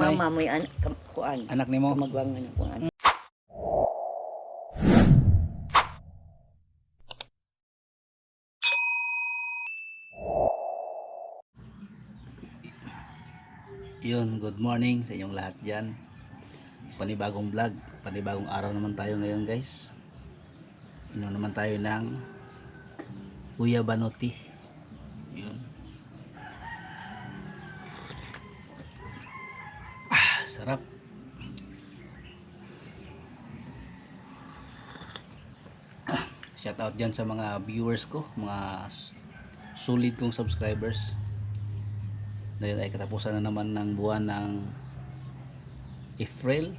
Nay? mama mo yan, kuan. Anak nimo? Kamagwangan ng kuan. Yun, good morning sa inyong lahat dyan. Panibagong vlog, panibagong araw naman tayo ngayon guys. Inom naman tayo ng Guyabano tea. Yun. Sarap. Shout out dyan sa mga viewers ko, mga solid kong subscribers. Dahil ay katapusan na naman ng buwan ng April.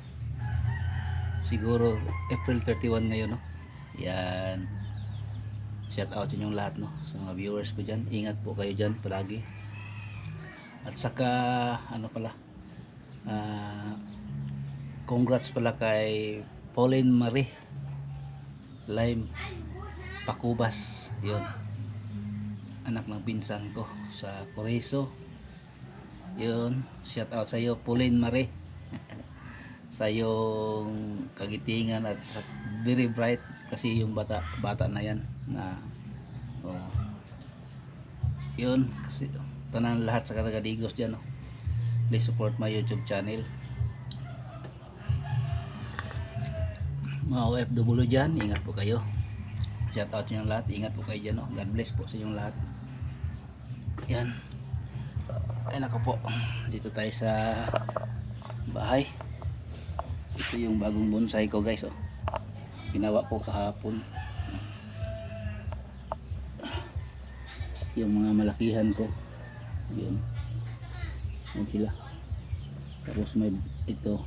Siguro April 31 ngayon, no? Yan. Shout out sa inyong lahat, no? Sa mga viewers ko dyan. Ingat po kayo dyan palagi. At saka ano pala, congrats pala kay Pauline Marie Lime Pacubas. Yun, anak ng pinsan ko sa Coreso. Yun, shout out sa iyo Pauline Marie, sa yung kagitingan at very bright kasi yung bata na yan na yun, kasi tanan lahat sa Cagadigos dyan, no? Please support my YouTube channel. Mga OFW dyan, ingat po kayo. Shout out sa inyong lahat, ingat po kayo dyan, no? God bless po sa inyong lahat. Yan. Ay nako po, dito tayo sa bahay. Ito yung bagong bonsai ko guys, oh. Ginawa ko kahapon. Yung mga malakihan ko, yun. Yan sila. Tapos may ito,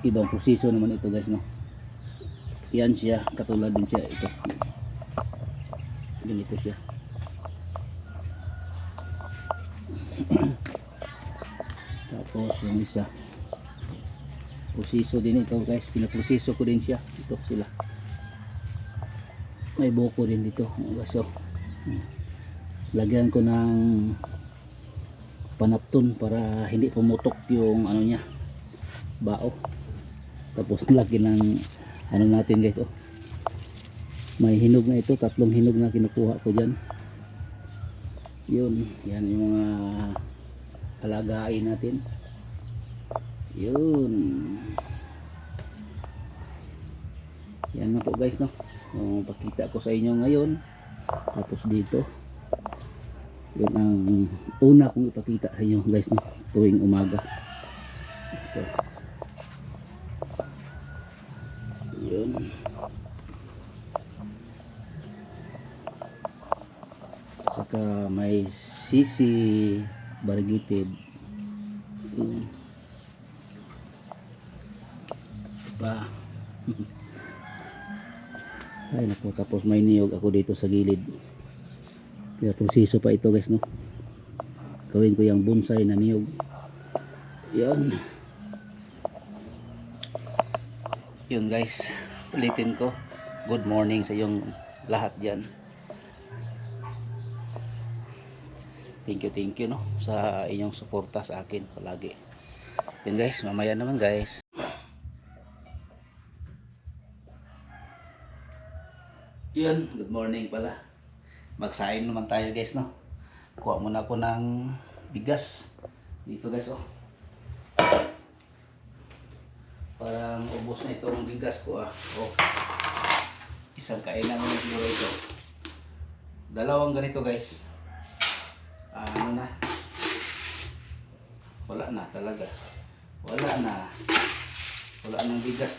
ibang proseso naman ito guys, no. Yan siya, katulad din siya ito. Ganito siya. Tapos yung isa proseso din ito guys, pinaproseso ko din siya. Ito sila, may buko din dito guys, so lagyan ko ng panapton para hindi pumutok yung ano niya, bao. Tapos lagi ng ano natin guys, oh, may hinog na ito, 3 hinog na kinukuha ko dyan. Yun, yan yung mga alagain natin. Yun, yan na po guys, no. Pakita ko sa inyo ngayon. Tapos dito, yun ang una kong ipakita sa inyo guys, no, tuwing umaga. Ito. Yun. Saka may sisi variegated. Pa. Ay naku, tapos may niyog ako dito sa gilid. Kaya proseso pa ito guys, no. Gawin ko yung bonsai na niyog. Yan. Yun guys, ulitin ko. Good morning sa yung lahat dyan. Thank you, no, sa inyong suporta sa akin palagi. Yun guys, mamaya naman guys. Yun, good morning pala. Magsaing naman tayo guys, no. Kuha muna ako ng bigas dito guys, oh. Parang ubos na itong bigas ko, ah. Oh. Isang kainan ng siguro ito. Dalawang ganito guys. Ano na, wala na talaga, wala nang bigas.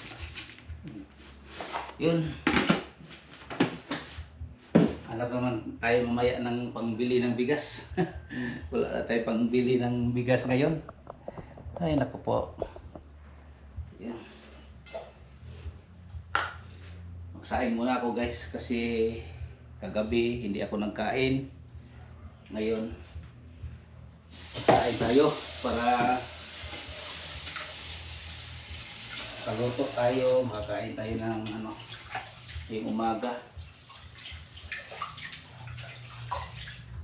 Yun, hanap naman tayo mamaya ng pangbili ng bigas. Wala na tayo pangbili ng bigas ngayon. Ay naku po. Yan, magsaing muna ako guys kasi kagabi hindi ako nagkain. Ngayon kain tayo para kaluto tayo, makakain tayo ng ano, yung umaga.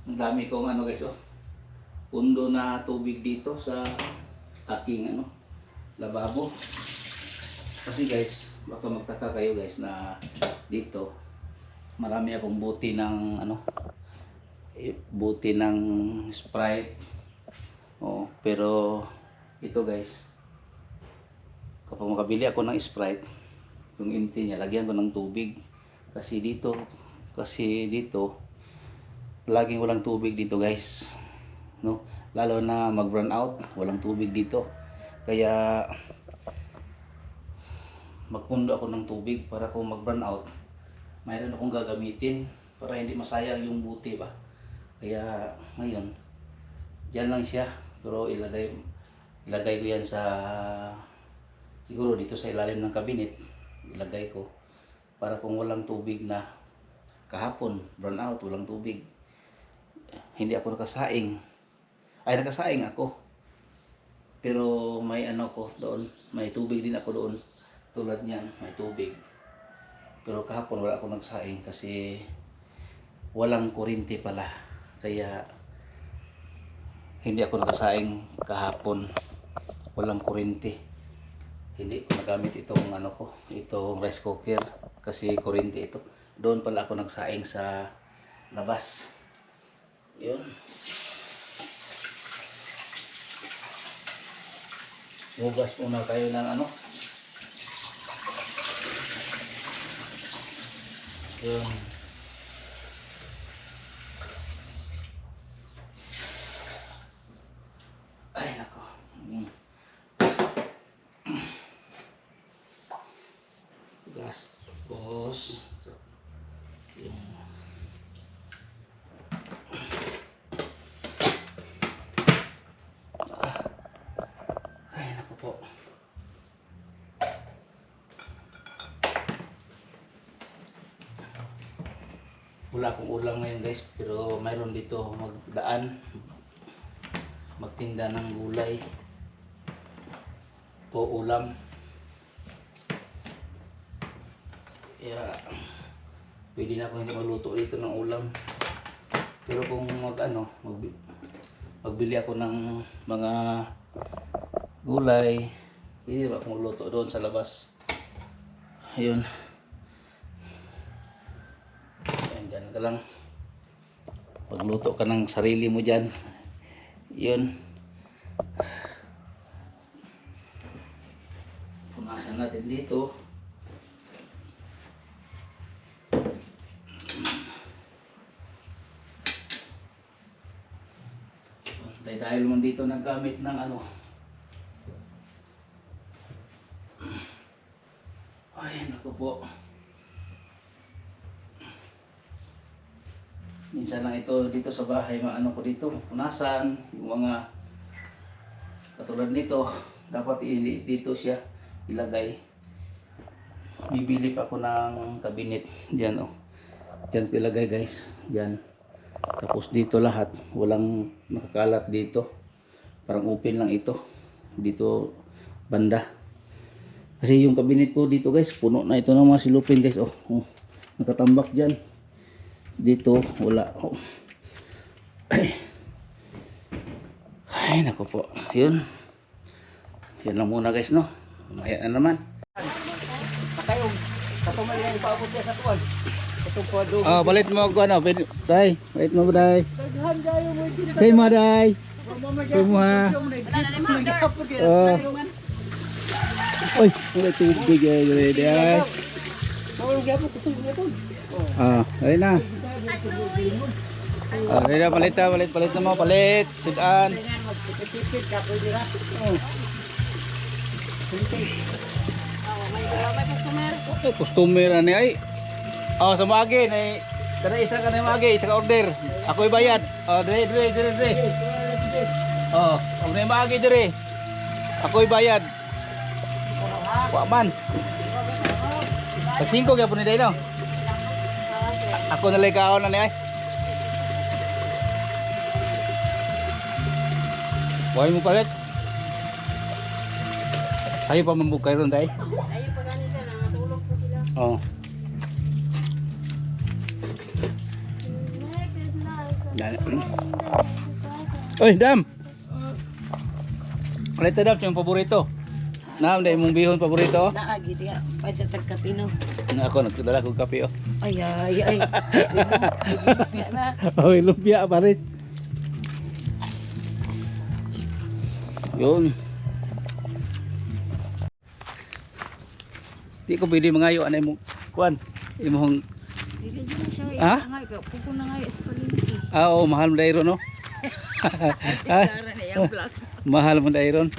Ang dami kong ano guys, oh, pundo na tubig dito sa aking ano, lababo. Kasi guys, baka magtaka kayo guys na dito marami akong buti ng ano, buti ng Sprite. Oh, pero ito guys, kapag makabili ako ng Sprite, yung empty niya, lagyan ko ng tubig. Kasi dito laging walang tubig dito guys, no? Lalo na mag run out, walang tubig dito. Kaya magpundo ako ng tubig para kung mag run out, mayroon akong gagamitin para hindi masayang yung buti ba. Kaya ngayon, diyan lang siya. Pero ilagay ko yan sa, siguro dito sa ilalim ng cabinet, ilagay ko para kung walang tubig na kahapon, run out, walang tubig, hindi ako nakasaing. Ay, nakasaing ako. Pero may ano ko doon, may tubig din ako doon. Tulad niyan, may tubig. Pero kahapon wala ako nagsaing kasi walang kuryente pala. Kaya hindi ako nakasaing kahapon. Walang kuryente. Hindi ko nagamit itong ano ko, itong rice cooker kasi kuryente ito. Doon pala ako nagsaing sa labas. Yun. Hugas muna kayo ng ano. Yun. Ay nako. Hugas. Hugas. Yung ay nako po. Wala akong ulam ngayon guys, pero mayroon dito magtinda ng gulay o ulam. Kaya pwede na ako hindi magluto dito ng ulam. Pero kung magbili ako ng mga gulay, pwede ba akong magluto doon sa labas. Ayun. Diyan ka lang, pagluto ka ng sarili mo dyan. Yun, punasan natin dito. Dahil naman dito naggamit ng ano, ay naku po. Minsan lang ito dito sa bahay, maano ko dito, punasan, yung mga katulad nito, dapat dito siya ilagay. Bibili pa ako ng cabinet, diyan oh. Diyan ko ilagay guys, diyan. Tapos dito lahat, walang nakakalat dito. Parang open lang ito. Dito banda. Kasi yung cabinet ko dito guys, puno na ito ng mga silupin guys oh. Oh, nakatambak diyan. Dito wala. Oh. Ay nako po. Yun. Yan lang muna guys no. Mamaya na naman. Kayo, katumay na ipaabot niya sa tuwan. Itong pado. Ah, balit mo ako ano, day. Balit mo day. Say mo day. Say mo ha. Oh. Oy, wala tubig ay day. Ah, ayun na. Ah, ayun na, palit na mo, palit. Sidaan. May customer ani ay. Oh, sa maagi nay kada isa ka na maagi, isa ka order. Ako'y bayad. Oh, dire. Oh, og nay maagi dire. Ako'y bayad. Wa man. Pag 5 gyapon ni day no. Ako na likaw na ni ay. Why mo palit? Ayo pa mambukay ron day. Ayo pa gani siya, natulog pa sila. Oh. Oy, Dam. Prete daw yung paborito. Na, hindi mong bihon paborito. Naagi diya. Pa sa tagkapinaw. Ako nagdala kong kape oh. Ay. Kaya na. Oy, lumpia pares. Yun. Di ko pwede mangayo anay mo kuan. Imong Dili dyan na siya. Ha? Puko na nga sa palengke. oo, mahal mo dayron no. Tigara na yung black. Mahal mo dayron.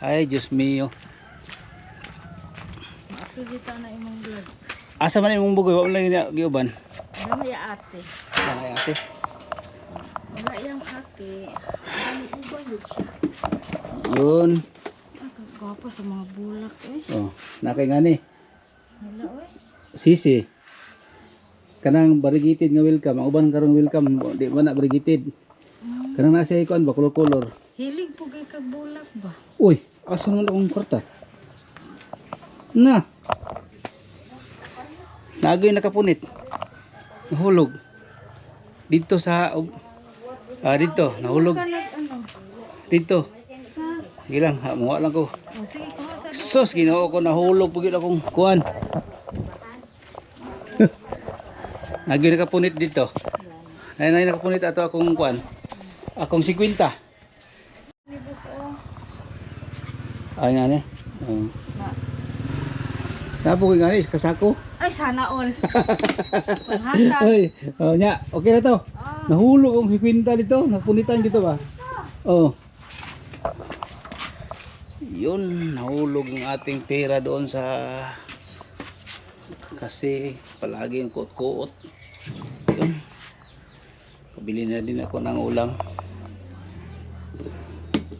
Ay, Diyos mio. Makapilita na imong vlog. Asa man imong bugoy, wa man lang giuban. Ano may ate? Ay, ate. Wala yung ate. Ano ubang yun siya? Yun. Gwapo sa mga bulak eh. Oh, nakay ngani. Wala eh. Sisi. Kanang barigitid nga welcome, ang uban karong welcome, di ba na barigitid. Kanang nasa ikuan ba kulor-kulor. Hilig po kay kagbulak ba? Uy, asa naman akong kwarta? Na. Naagay nakapunit. Nahulog. Dito sa dito, nahulog. Ka ano? Dito. Sa? Sige lang, muha lang ko. O sige, kuha sa Sus, ginoo ko nahulog pugid akong kuan. Naagay nakapunit dito. Nay nakapunit ato akong kuan. Akong 50. libos o. Ay nga ni. Oh. Na. Napo ko nga ni kasako. Ay, sana all. Panghasag. Oy, oh nya, okay na to. Ah. Nahulog ang 50 dito, napunitan dito ba? Oh. Yun, nahulog yung ating pera doon sa kasi palagi yung kuot-kuot. Yun. Kabili na din ako ng ulam.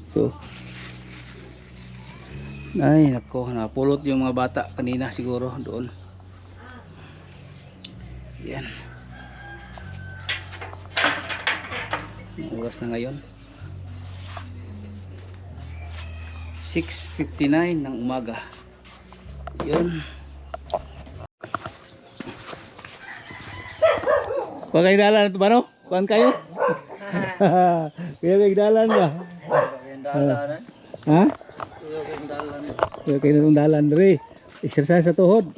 Ito. Ay, nako, napulot yung mga bata kanina siguro doon. Yan. Ang oras na ngayon 6:59 ng umaga. Yun. Kuha kayo dalan ito ba no? Kuhaan kayo? Kaya kayo dalan ba? Ha? Kaya kayo ng dalan rin. Exercise sa tuhod.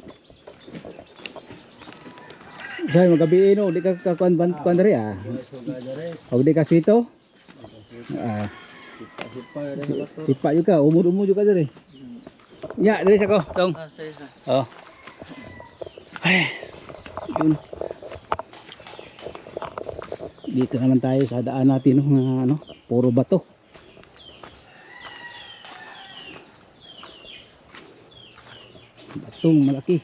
Say magabi no, di ka kuan rin ah. O di ka sito? Ah. Sipa juga, umur juga dari. Ya, dari sako, dong. Oh. Ay. Yun. Dito naman tayo sa daan natin ng ano, puro bato. Batong malaki.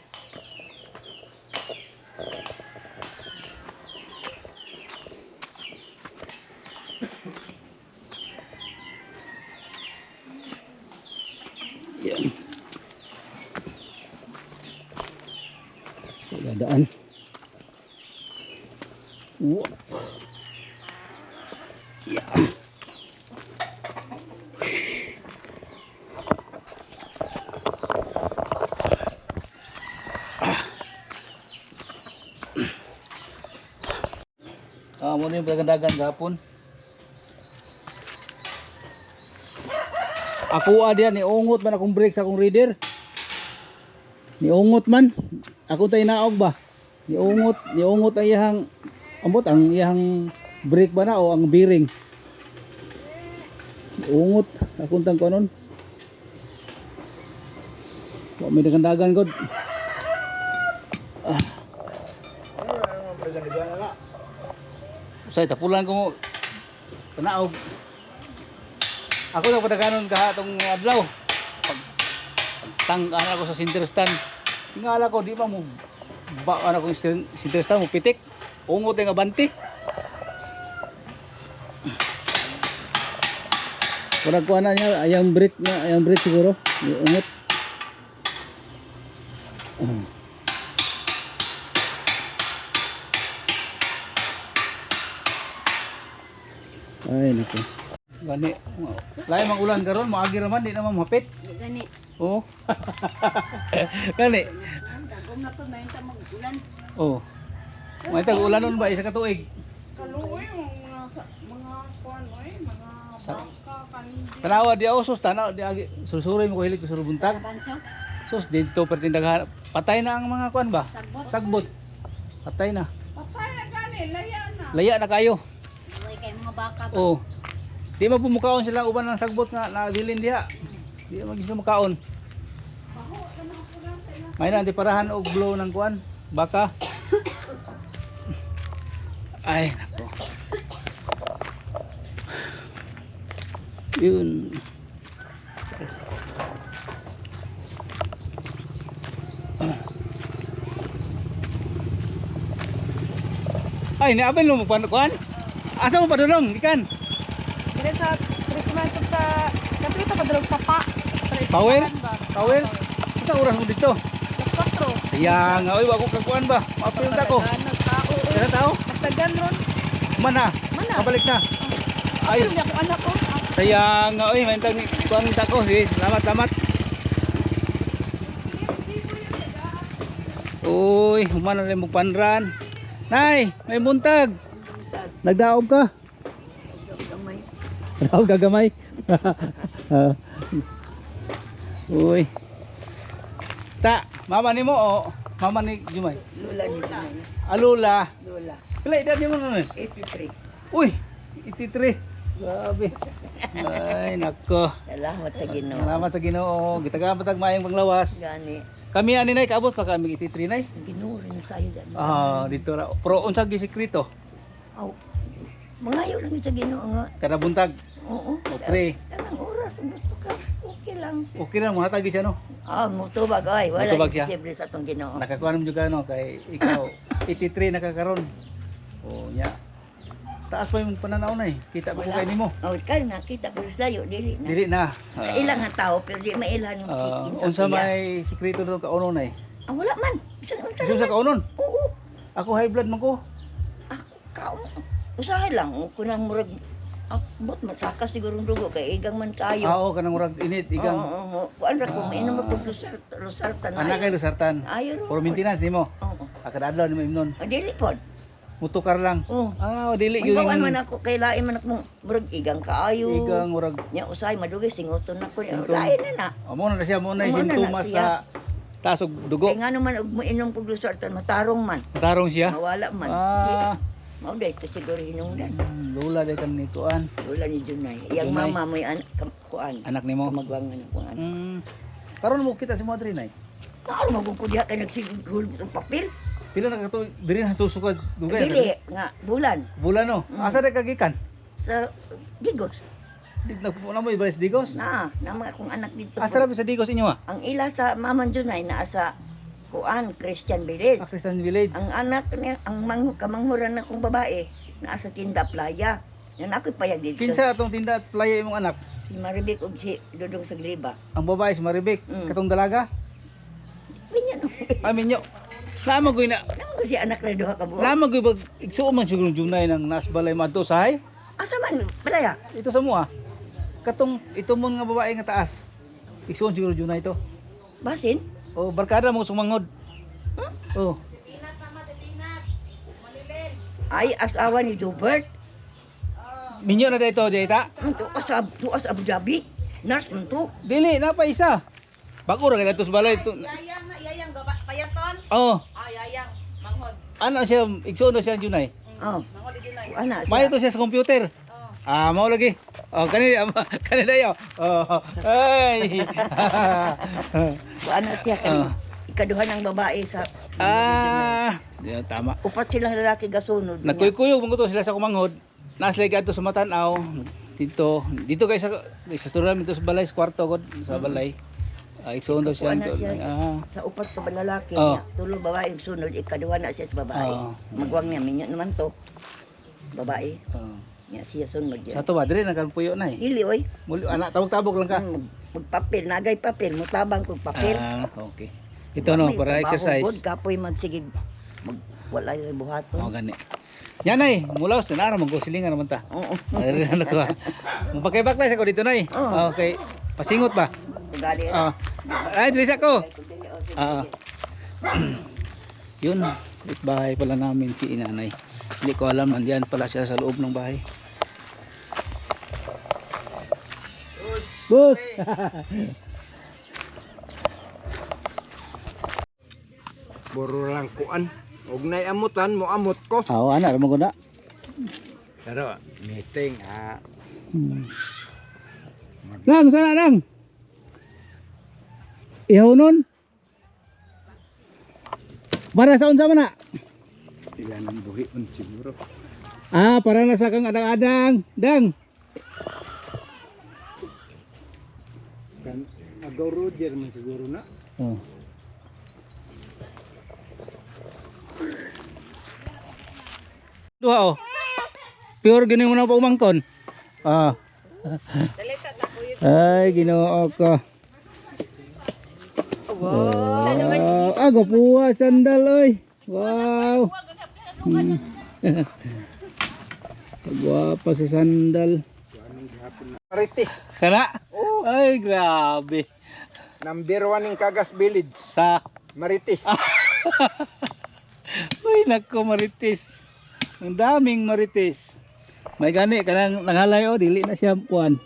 Yan. Daan. Wow. Yeah. Muna yung dagan gapon. Ako dia ni ungot man akong brake sa akong reader. Ni ungot man. Ako tay naog ba? Ni ungot ang iyang ambot ang iyang brake ba na o ang bearing. Ni ungot akong tang kanon. Wa may dagan god. Usay tapulan ko tanaog. Ako lang padaganon ka atong adlaw. Pagtanggaan ako sa center stand. Tingala ko di ba mo ba ano ko center stand mo pitik. Ungot nga banti. Wala ko ana niya ayang brake siguro. Ungot. Ay nako. Gani. Lain mang ulan karon, maagi raman di na mahapit. Gani. Oh. Gani. Dagom na to may ta mag-ulan. Oh. May tag ulanon ba isa ka tuig? Kaluoy mga kuan oy, mga Tanawa di usos tanaw di agi susuroy mo ko hilig ko buntag. Banso? Sus dito pertindagan patay na ang mga kuan ba? Sagbot? Sagbot. Patay na. Papay na gani, laya na. Laya na kayo. Uy, kay mga baka ba? Oh. Di mapumukaon sila uban ng sagbot nga nadilin diha. Di magis makaon. May na di parahan og blow ng kuan baka. Ay nako. Yun. Ay, niabay mo kuan? Asa mo padulong, ikan? Dire sa Christmas sa kanto ito padulog sa pa. Power? Power? Ito oras mo dito. Las 4. Kaya nga, oy, wako kakuan ba? Mapilta ko. Tao. Kaya tao? Basta ganron. Mana? Mana? Kabalik na. Ayos. Ayos. Ako anak ko. Kaya nga, oy, may tag kuan ta ko. Sige, salamat, salamat. Uy, humana rin mo panran. Nay, may buntag. Nagdaob ka? Nagdaob ka gamay? Uy. Ta, mama ni mo o mama ni Jumay? Lula ni Jumay. Alula. Lula. Pila edad niyo mo nun? 83. Uy, 83. Grabe. Ay, nako. Salamat sa Ginoo. Salamat sa Ginoo. Gitagaan patag mayang panglawas. Gani. Kami ani nay kaabot pa kami 83 nay. Ginoo rin sayo gani. Ah, dito ra. Pro unsa gi sekreto? Aw. Mangayo lang sa Ginoo nga. Kada buntag. Oo. O pray. Kanang oras gusto ka. Okay lang. Okay ra mga tagi siya no. Ah, mutubag ay. Wala Mutubag siya. posible sa tong Ginoo. Nakakuan mo juga no kay ikaw 83 nakakaron. Oh, nya. Taas pa yung pananaw na eh. Kita pa ko kay nimo. Oh, kay nakita ko sayo dili na. Dili na. Sa ilang nga tao pero di mailhan yung chicken sa Unsa siya. may sekreto daw ka unon nay? Ah, wala man. Bisan unsa Gusto sa naman. kaunon? Oo. Ako high blood man ko. Ako kaon. Usahay lang kunang murag bot matakas siguro ang dugo kay igang man kayo. Oo, kanang murag init igang. Oo. Kuan ra ko mainom ako lusartan. Anak kay lusartan. Ayo. Puro maintenance nimo. Oo. Akad adlaw nimo imnon. Ah, dili pod. Mutukar lang. Oo. Ah, dili yun. Ang man ako kay lain man ako murag igang kaayo. Igang murag. Nya usahay madugay singuton ako. Singuton. Lain na na. Amo na siya mo na Amo na na sintomas siya. sa taas og dugo. Kay ngano man og mainom pug lusartan matarong man. Tarong siya. Mawala man. Ah, Mao day to siguro hinungdan. lula day kan nituan. Wala ni Junay. Yang Junay. mama mo yan kuan. Anak nimo. Magwangan ng kuan. Karon mo kita si Madre nay. Naaro magugod kay nagsigul ng papel. Pila na kato diri na tusukad dugay. Dili nga bulan Bulan no. Asa day kagikan? sa Digos. Di na mo ibalik sa Digos. Na mga akong anak dito. Asa ra sa Digos inyo ah? Ang ila sa Maman Junay naa sa kuan Christian Village. Christian Village. Ang anak niya ang kamanghuran na kong babae naa sa Tinda Playa. Yan ako payag dito. Kinsa atong tinda at playa imong anak? Si Maribik ug si Dudong Sagliba. Ang babae si Maribek, katong dalaga. Pinya no. Aminyo. Namagoy na. Namo si anak na duha ka buok. Namagoy bag igsuo man siguro Junay nang nasbalay madto sahay. Asa man Playa? Ito sa mo ah. Katong ito mo nga babae nga taas. Igsuon siguro Junay to. Basin? O barkada mo sumangod. Oh. Ay asawa ni Jobert. Minyo na dito, Jayta. Tuas Abu Dhabi. Nurse man to. Dili na pa isa. Bago ra kadto sa balay to. Yayang payaton. Oh, Yayang manghod. ano siya igsuon na siya Junay. Oh. Manghod din ay. Ana May siya. to siya sa computer. Ah, mao lagi. Oh, kani dayo. Oh. Ay. Ana siya kan ikaduha ng babae sa Di tama. upat silang lalaki gasunod. niya. Nagkuykuyo mo to sila sa kumanghod. Naslay kadto sa Matanaw. Dito kay sa turam dito sa balay sa kwarto gud sa balay. Igsuon daw siya. Kuha na siya. Ah. Sa upat ka lalaki Oh. niya. Tulo babae ang sunod ikaduha na siya sa babae. Oh. Magwang niya minyo naman to. Babae. Oh. Niya siya sunod Sa niya. to ba dire nagpuyo na eh. Dili oy. Muli anak tabog-tabog lang ka. Magpapel, nagay papel, mutabang kog papel. Ah, okay. Ito no May para trabaho exercise. gud, kapoy magsigig wala yung buhaton. Oh gani. Yan ay, mula sa nara mo silingan naman ta. Oo. Ano ko. Mapakibak na ko dito nay. Oh. Okay. Pasingot ba? Ugali. Ah. Ay, dili ko. Ah. Yun, bahay pala namin si inanay. Hindi ko alam nandiyan pala siya sa loob ng bahay. Bus. Buro lang kuan. Ug nay amutan mo amot ko. Aw, ana ra mo ko na. Pero meeting Lang, sana lang. Ihaw nun. Para sa unsa man na? ilan ang buhi un siguro. Ah, para na sa kang adang-adang. Dang. Kan agaw Roger man siguro na. Oh. Duha oh. Pure gini mo na pa umangkon. Ah. Dalita na ko yun. Ay, Ginoo ko. Wow. Ah, gapuha sandal oy. Wow. Gwapa sa sandal. Marites. Kana? Ay, grabe. Number 1 in Cagas Village. Sa Marites. Uy, nako marites. Ang daming marites. May gani kanang nanghalay oh, dili na siya kuan.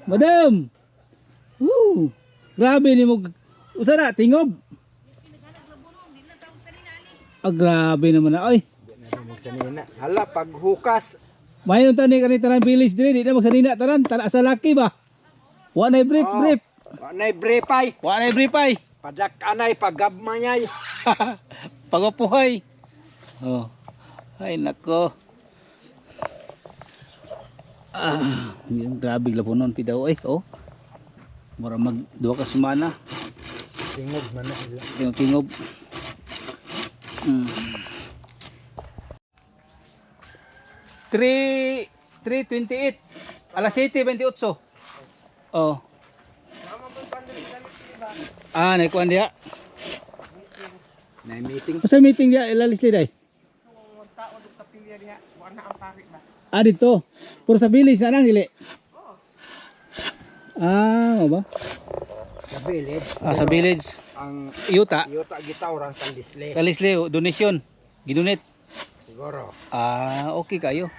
Madam. Woo! Grabe ni mo. Usa na tingob. Ah, grabe naman na. Ay, Sanina. Hala paghukas. mayon tani kanita ng village diri, di na magsanina tanan, tana sa laki ba? Wa nay brief, Oh. brief. Anay brepay. Wa nay brief ay. Padak anay pagabmanyay. Pagapuhay. Oh. Ay nako. Ah, yung grabe lapunon pidaw ay, oh. Mura mag duha ka semana. Tingog man na sila. Yung tingob. Hmm. 3:28. Alas 7:28. Oh. Ah, naikuan dia. Na meeting. Sa meeting dia ilalis liday. Ah, dito. Puro sa bilis na lang dili. Ah, ano ba? Sa village. Ah, sa village. Ang Yuta. yuta gitawran sa disle. Kalisli, donation. Gidonate. Siguro. Ah, okay kayo.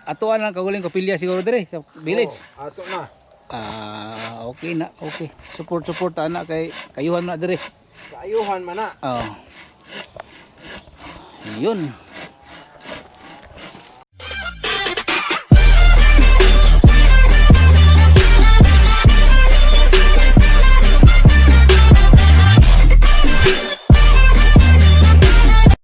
Atuan lang kaguling kapilya siguro dire sa village. Oh, ato na. Ah, okay na, okay. Support ana kay kayuhan na dire. Kaayuhan man na. Oh. Yun.